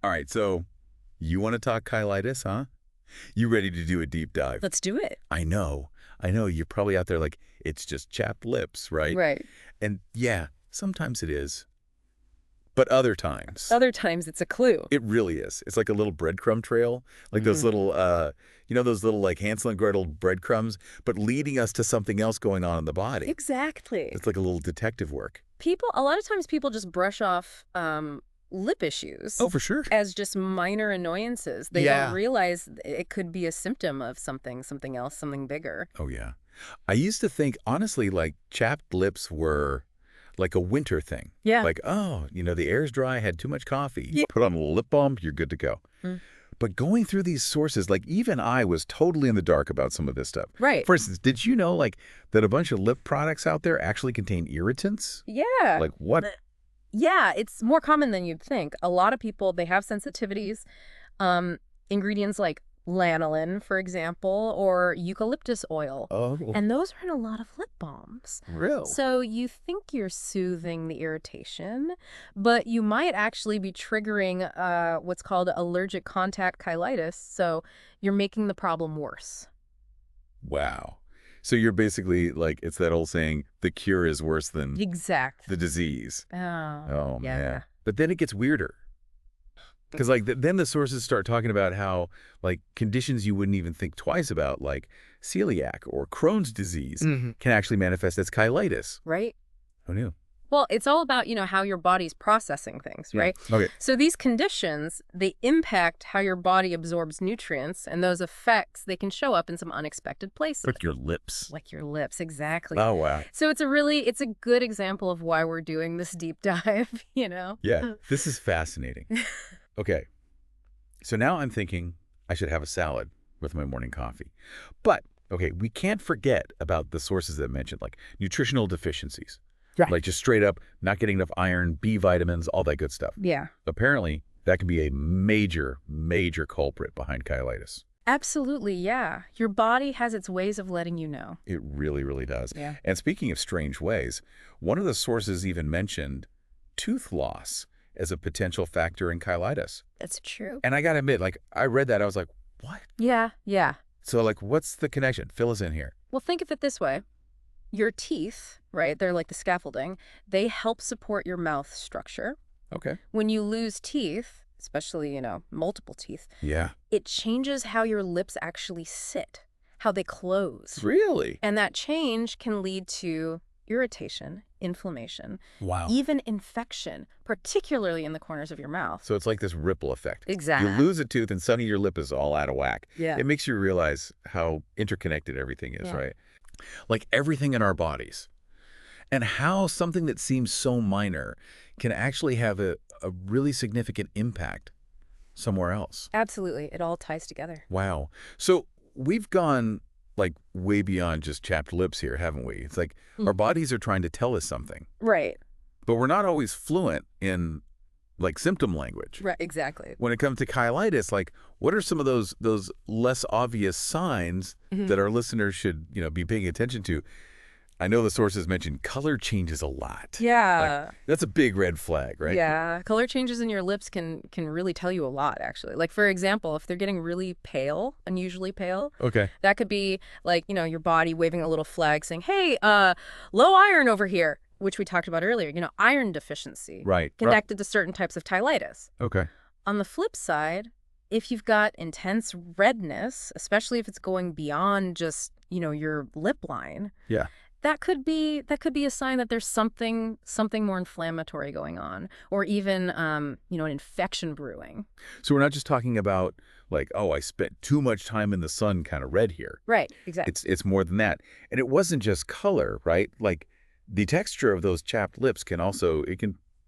All right, so you want to talk cheilitis, huh? You ready to do a deep dive? Let's do it. I know. I know. You're probably out there like, it's just chapped lips, right? Right. And yeah, sometimes it is. But other times, Other times it's a clue. it really is. It's like a little breadcrumb trail, like those little, those little like Hansel and Gretel breadcrumbs, but leading us to something else going on in the body. Exactly. It's like a little detective work. A lot of times people just brush off lip issues Oh, for sure. as just minor annoyances. They don't Yeah. realize it could be a symptom of something else, something bigger. Oh, yeah. I used to think, honestly, like chapped lips were like a winter thing. Yeah. Like, oh, the air's dry, had too much coffee. Yeah. Put on a lip balm, you're good to go. Mm. But going through these sources, like even I was totally in the dark about some of this stuff. Right. For instance, did you know like that a bunch of lip products out there actually contain irritants? Yeah. Like what? Yeah, it's more common than you'd think. A lot of people, they have sensitivities. Ingredients like lanolin, for example, or eucalyptus oil. Oh, And those are in a lot of lip balms. real. So you think you're soothing the irritation, but you might actually be triggering what's called allergic contact cheilitis. So you're making the problem worse. Wow. So you're basically like, it's that old saying, the cure is worse than Exactly. the disease. Oh, Oh, yeah. man. But then it gets weirder. Because like then the sources start talking about how like conditions you wouldn't even think twice about, like celiac or Crohn's disease, can actually manifest as cheilitis. Right? Who knew? Well, it's all about, how your body's processing things, right? Okay. So these conditions, they impact how your body absorbs nutrients, and those effects, they can show up in some unexpected places. Like your lips. Like your lips, exactly. Oh, wow. So it's a good example of why we're doing this deep dive, Yeah, this is fascinating. Okay. So now I'm thinking I should have a salad with my morning coffee. But, okay, we can't forget about the sources that I mentioned, like nutritional deficiencies. Right. Like just straight up not getting enough iron, B vitamins, all that good stuff. Yeah. Apparently, that can be a major, major culprit behind cheilitis. Absolutely, yeah. Your body has its ways of letting you know. It really, really does. Yeah. And speaking of strange ways, one of the sources even mentioned tooth loss as a potential factor in cheilitis. That's true. And I got to admit, like, I read that, I was like, what? Yeah, yeah. So, like, what's the connection? Fill us in here. Well, think of it this way. Your teeth, right, they're like the scaffolding, they help support your mouth structure. Okay. When you lose teeth, especially, multiple teeth, Yeah. it changes how your lips actually sit, how they close. Really? And that change can lead to irritation, inflammation, Wow. even infection, particularly in the corners of your mouth. So it's like this ripple effect. Exactly. You lose a tooth and suddenly your lip is all out of whack. Yeah. It makes you realize how interconnected everything is, Yeah. right? Like everything in our bodies. And how something that seems so minor can actually have a really significant impact somewhere else. Absolutely. It all ties together. Wow. So we've gone like way beyond just chapped lips here, haven't we? It's like our bodies are trying to tell us something, Right. but we're not always fluent in like symptom language. Right. Exactly. When it comes to cheilitis, like what are some of those less obvious signs that our listeners should, be paying attention to? I know the sources mentioned color changes a lot. Yeah. Like, that's a big red flag, right? Yeah. Color changes in your lips can really tell you a lot, actually. Like, for example, if they're getting really pale, unusually pale, Okay. that could be like, your body waving a little flag saying, hey, low iron over here, which we talked about earlier, iron deficiency. Right. Connected to certain types of cheilitis. Okay. On the flip side, if you've got intense redness, especially if it's going beyond just, your lip line. Yeah. That could be a sign that there's something more inflammatory going on, or even an infection brewing. So we're not just talking about like, oh, I spent too much time in the sun kind of red here. Right, exactly. It's more than that. And it wasn't just color, right? Like the texture of those chapped lips can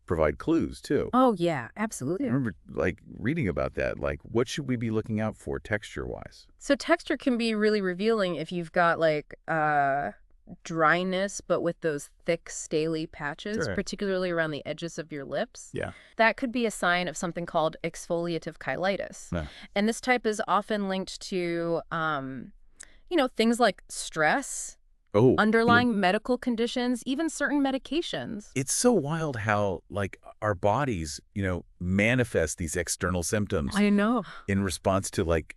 provide clues too. Oh yeah, absolutely. I remember like reading about that. Like what should we be looking out for texture wise? So texture can be really revealing if you've got like dryness, but with those thick, scaly patches, Sure. particularly around the edges of your lips. Yeah. That could be a sign of something called exfoliative cheilitis. Yeah. And this type is often linked to, things like stress, Oh, underlying medical conditions, even certain medications. it's so wild how, like, our bodies, manifest these external symptoms I know. in response to, like,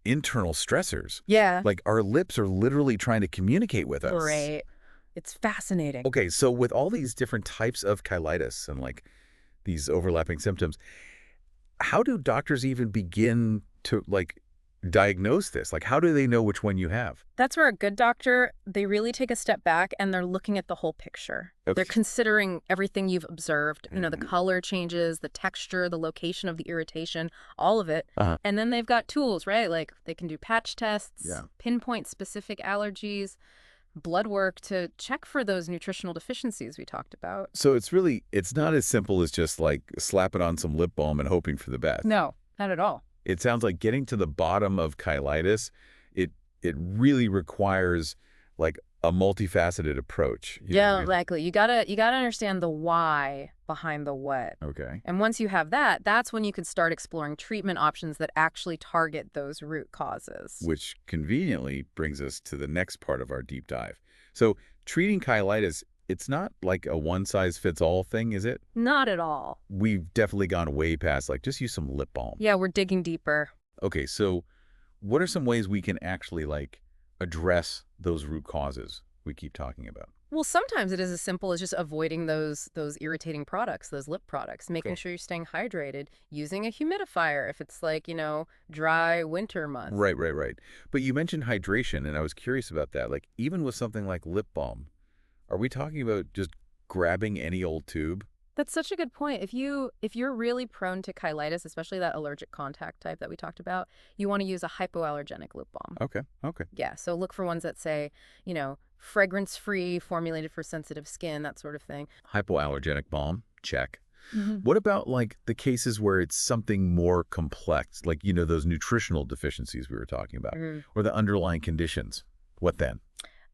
internal stressors. Yeah. Like, our lips are literally trying to communicate with us. Right. It's fascinating. Okay, so with all these different types of cheilitis and, like, these overlapping symptoms, how do doctors even begin to, like, diagnose this? Like, how do they know which one you have? That's where a good doctor, they really take a step back and they're looking at the whole picture. They're Okay. considering everything you've observed, the Mhm. color changes, the texture, the location of the irritation, all of it. Uh-huh. And then they've got tools, right? Like they can do patch tests, Yeah. pinpoint specific allergies, blood work to check for those nutritional deficiencies we talked about. So it's not as simple as just, like, slapping on some lip balm and hoping for the best. No, not at all. It sounds like getting to the bottom of cheilitis, it really requires, like, a multifaceted approach. Yeah, exactly. You gotta understand the why behind the what. Okay. And once you have that, that's when you can start exploring treatment options that actually target those root causes. Which conveniently brings us to the next part of our deep dive. So treating cheilitis, it's not like a one-size-fits-all thing, is it? Not at all. We've definitely gone way past, like, just use some lip balm. Yeah, we're digging deeper. Okay, so what are some ways we can actually, like, address those root causes we keep talking about? Well, sometimes it is as simple as just avoiding those irritating products, those lip products, making Okay. sure you're staying hydrated, using a humidifier if it's like, dry winter month. Right, right, right. But you mentioned hydration, and I was curious about that. Like, even with something like lip balm, are we talking about just grabbing any old tube? That's such a good point. If you're really prone to cheilitis, especially that allergic contact type that we talked about, you want to use a hypoallergenic lip balm. Okay, okay. Yeah, so look for ones that say, fragrance-free, formulated for sensitive skin, that sort of thing. Hypoallergenic balm, check. Mhm. What about, like, the cases where it's something more complex, like, those nutritional deficiencies we were talking about, Mm. or the underlying conditions? What then?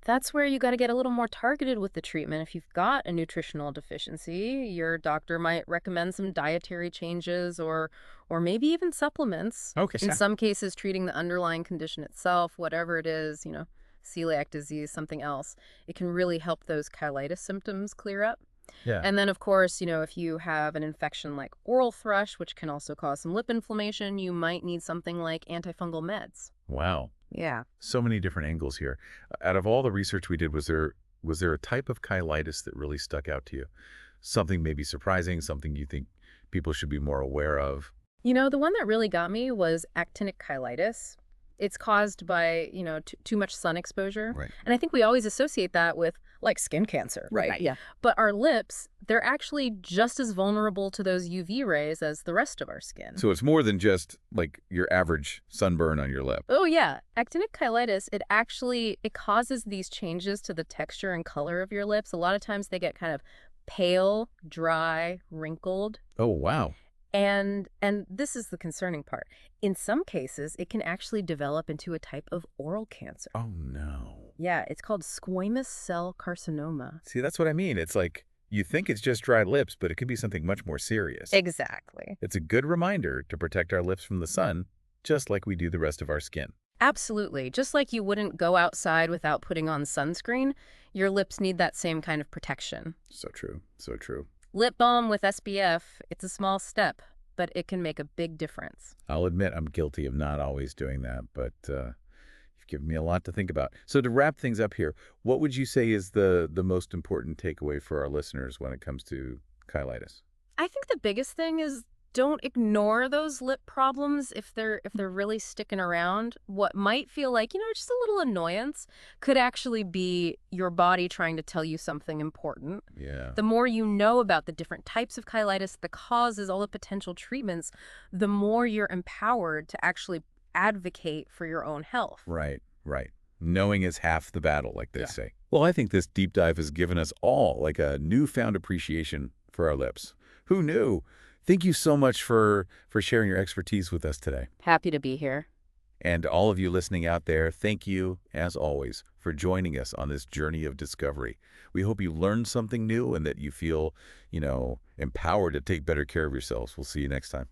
That's where you got to get a little more targeted with the treatment. If you've got a nutritional deficiency, your doctor might recommend some dietary changes or maybe even supplements. Okay, In some cases, treating the underlying condition itself, whatever it is, celiac disease, something else, it can really help those cheilitis symptoms clear up. yeah. And then, of course, if you have an infection like oral thrush, which can also cause some lip inflammation, you might need something like antifungal meds. Wow. Yeah. So many different angles here. Out of all the research we did, was there a type of cheilitis that really stuck out to you? Something maybe surprising, something you think people should be more aware of? The one that really got me was actinic cheilitis. It's caused by, too much sun exposure. Right. And I think we always associate that with like skin cancer, right? Yeah. But our lips, they're actually just as vulnerable to those UV rays as the rest of our skin. So it's more than just, like, your average sunburn on your lip. Oh yeah, actinic cheilitis, it causes these changes to the texture and color of your lips. A lot of times they get kind of pale, dry, wrinkled. Oh, wow. And this is the concerning part. In some cases, it can actually develop into a type of oral cancer. Oh, no. Yeah, it's called squamous cell carcinoma. See, that's what I mean. It's like you think it's just dry lips, but it could be something much more serious. Exactly. It's a good reminder to protect our lips from the sun, just like we do the rest of our skin. Absolutely. Just like you wouldn't go outside without putting on sunscreen, your lips need that same kind of protection. So true. So true. Lip balm with SPF, it's a small step, but it can make a big difference. I'll admit I'm guilty of not always doing that, but you've given me a lot to think about. So to wrap things up here, what would you say is the most important takeaway for our listeners when it comes to cheilitis? I think the biggest thing is don't ignore those lip problems if they're really sticking around. What might feel like, just a little annoyance could actually be your body trying to tell you something important. Yeah. The more you know about the different types of cheilitis, the causes, all the potential treatments, the more you're empowered to actually advocate for your own health. Right, right. Knowing is half the battle, like they Yeah. say. Well, I think this deep dive has given us all, like, a newfound appreciation for our lips. Who knew? Thank you so much for sharing your expertise with us today. Happy to be here. And all of you listening out there, thank you, as always, for joining us on this journey of discovery. We hope you learned something new and that you feel, empowered to take better care of yourselves. We'll see you next time.